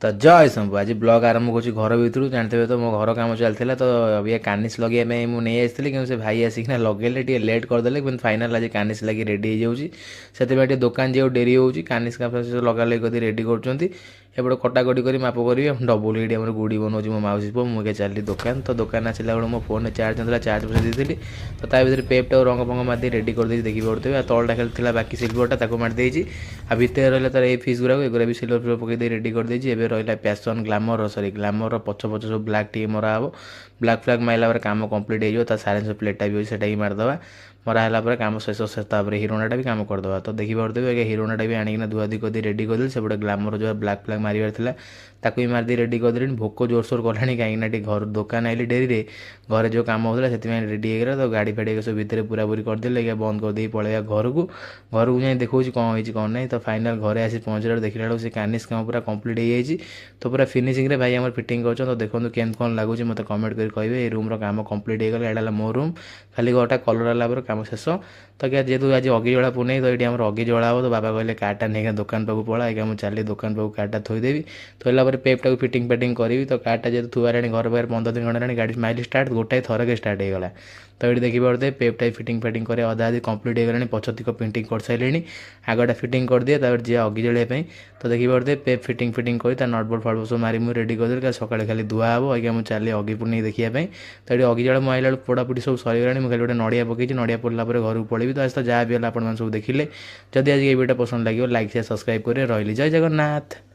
ତ ଜୟ ଶମ୍ଭୁ ଆଜି ବ୍ଲଗ ଆରମ୍ଭ କରୁଛି ଘର ଭିତରୁ। ଜାଣିଥିବେ ତ ମୋ ଘର କାମ ଚାଲିଥିଲା, ତ ଇଏ କାନିସ୍ ଲଗେଇବା ପାଇଁ ମୁଁ ନେଇ ଆସିଥିଲି, କିନ୍ତୁ ସେ ଭାଇ ଆସିକିନା ଲଗେଇଲେ, ଟିକେ ଲେଟ୍ କରିଦେଲେ, କିନ୍ତୁ ଫାଇନାଲ୍ ଆଜି କାନିସ୍ ଲାଗି ରେଡ଼ି ହେଇଯାଉଛି। ସେଥିପାଇଁ ଟିକେ ଦୋକାନ ଯିବାକୁ ଡେରି ହେଉଛି। କାନିସ୍ ଲଗାଲଗି କରି ରେଡ଼ି କରୁଛନ୍ତି। ଏପଟେ କଟାକଟି କରି ମାପ କରିବି। ଡବଲ ଏଇଠି ଆମର ଗୁଡ଼ି ବନାଉଛି ମୋ ମାଉସୀ ପୁଅ। ମୁଁ ଏବେ ଚାଲିଲି ଦୋକାନ। ତ ଦୋକାନ ଆସିଲା ବେଳକୁ ମୋ ଫୋନ୍ରେ ଚାର୍ଜ ନଥିଲା, ଚାର୍ଜ ବସାଇ ଦେଇଥିଲି। ତ ତା ଭିତରେ ପେପ୍ଟା ରଙ୍ଗ ଫଙ୍ଗ ମାରିଦେଇ ରେଡ଼ି କରିଦେଇଛି, ଦେଖିପାରୁଥିବେ। ଆଉ ତଳଟା ଖାଲି ଥିଲା ବାକି ସିଲ୍ଭରଟା, ତାକୁ ମାରିଦେଇଛି। ଆଉ ଭିତରେ ରହିଲା ତାର ଏଇ ଫିସ୍ ଗୁଡ଼ାକ, ଏଗୁଡ଼ା ବି ସିଲ୍ଭର ଫିଲ୍ଭର ପକେଇ ଦେଇ ରେଡ଼ି କରିଦେଇଛି। ଏବେ ରହିଲା ପ୍ୟାସନ୍ ଗ୍ଲାମର ପଛ ସବୁ ବ୍ଲାକ୍ ଟିକେ ମରା ହେବ। ବ୍ଲାକ୍ ଫ୍ଲାକ୍ ମାରିଲା ପରେ କାମ କମ୍ପ୍ଲିଟ୍ ହେଇଯିବ। ତା ସାଇଲେନ୍ସର ପ୍ଲେଟ୍ଟା ବି ଅଛି, ସେଟା ବି ମାରିଦେବା। ମରା ହେଲା ପରେ କାମ ଶେଷ। ତାପରେ ହିରୋନାଟା ବି କାମ କରିଦେବା। ତ ଦେଖିପାରୁଥିବେ ଆଜ୍ଞା, ହିରୋନାଟା ବି ଆଣିକିନା ଧୁଆଧୁଇ କରିଦେଇ ରେଡ଼ି କରିଦେଲି। ସେପଟେ ଗ୍ଲାମର ଯେଉଁ ବ୍ଲାକ୍ ଫ୍ଲାକ୍ ମାରିବାର ଥିଲା, ତାକୁ ବି ମାରିଦେଇ ରେଡ଼ି କରିଦେଲିଣି। ଭୋକ ଜୋରସୋର କଲାଣି, କାହିଁକିନା ଟିକେ ଘର ଦୋକାନ ଆଇଲି ଡେରିରେ, ଘରେ ଯେଉଁ କାମ ହେଉଥିଲା ସେଥିପାଇଁ ରେଡ଼ି ହେଇଗଲା। ତ ଗାଡ଼ି ଫାଡ଼ି ସବୁ ଭିତରେ ପୁରାପୁରି କରିଦେଲି। ଆଜ୍ଞା ବନ୍ଦ କରିଦେଇ ପଳେଇବା ଘରକୁ ଯାଇ ଦେଖଉଛି କ'ଣ ହେଇଛି କ'ଣ ନାହିଁ। ତ ଫାଇନାଲ୍ ଘରେ ଆସି ପହଞ୍ଚିଲା ବେଳକୁ ଦେଖିଲା ବେଳକୁ ସେ କାନିସ୍ କାମ ପୁରା କମ୍ପ୍ଲିଟ୍ ହେଇଯାଇଛି। ତ ପୁରା ଫିନିସିଂରେ ଭାଇ ଆମର ଫିଟିଂ କରୁଛନ୍ତି। ତ ଦେଖନ୍ତୁ କେମିତି କ'ଣ ଲାଗୁଛି ମୋତେ କମେଣ୍ଟ କରି କହିବେ। ଏଇ ରୁମ୍ର କାମ କମ୍ପ୍ଲିଟ୍ ହେଇଗଲା। ଏଇଟା ହେଲା ମୋ ରୁମ୍, ଖାଲି ଘରଟା କଲର୍ ହେଲା ପରେ କାମ ଶେଷ। ତ ଆଜ୍ଞା ଯେହେତୁ ଆଜି ଅଗିଜଳା ପୁନେଇ, ତ ଏଇଠି ଆମର ଅଗିଜଳା ହେବ। ତ ବାବା କହିଲେ କାର୍ଟା ନେଇକି ଦୋକାନ ପାଖକୁ ପଳା। ଆଜ୍ଞା ମୁଁ ଚାଲିଲି ଦୋକାନ ପାଖକୁ, କାର୍ଟା ଥୋଇଦେବି। ଥୋଇଲା ପରେ ପେପ୍ଟାକୁ ଫିଟିଂ ଫାଟିଂ କରିବି। ତ କାର୍ଟା ଯେହେତୁ ଥୁଆ ହେଲାଣି ଘର ପାଖରେ 15 ଦିନ ଖଣ୍ଡେ ହେଲାଣି, ଗାଡ଼ି ମାଇଲି ଷ୍ଟାର୍ଟ, ଗୋଟାଏ ଥରକେ ଷ୍ଟାର୍ଟ ହେଇଗଲା। ତ ଏଇଠି ଦେଖିପାରୁଥିବେ ପେପ୍ଟା ଫିଟିଂ ଫାଟିଂ କରି ଅଧା ଅଧି କମ୍ପ୍ଲିଟ୍ ହେଇଗଲାଣି। ପଛତିକ ପେଣ୍ଟିଂ କରିସାରିଲେଣି, ଆଗଟା ଫିଟିଂ କରିଦିଏ, ତାପରେ ଯିବା ଅଗି ଜଳିବା ପାଇଁ। ତ ଦେଖିପାରୁଥିବେ ପେପ୍ ଫିଟିଂ କରି ତା ନଟ୍ ବୋଲ୍ଟ ଫଟ୍ ବୋଲ୍ଟ ସବୁ ମାରି ମୁଁ ରେଡ଼ି କରିଦେଲି। କାଲି ସକାଳେ ଖାଲି ଧୁଆ ହେବ। ଆଜ୍ଞା ମୁଁ ଚାଲି ଅଗି ପୁନେଇ ଦେଖିବା ପାଇଁ। ତ ଏଠି ଅଗି ଜଳ ମୁଁ ଆଇଲା ବେଳକୁ ପୋଡ଼ାପୋଡ଼ି ସବୁ ସରିଗଲାଣି। ମୁଁ ଖାଲି ଗୋଟେ ନଡ଼ିଆ ପକେଇଛି, ନଡ଼ିଆ ପଡ଼ିଲା ପରେ ଘରକୁ ପଳେଇବି। ତ ଆଜି ତ ଯାହା ବି ହେଲା ଆପଣମାନେ ସବୁ ଦେଖିଲେ। ଯଦି ଆଜି এই ଭିଡ଼ିଓଟା ପସନ୍ଦ ଲାଗିବ, ଲାଇକ୍ ସେୟାର ସବସ୍କ୍ରାଇବ୍ କରି ରହିଲି। ଜୟ ଜଗନ୍ନାଥ।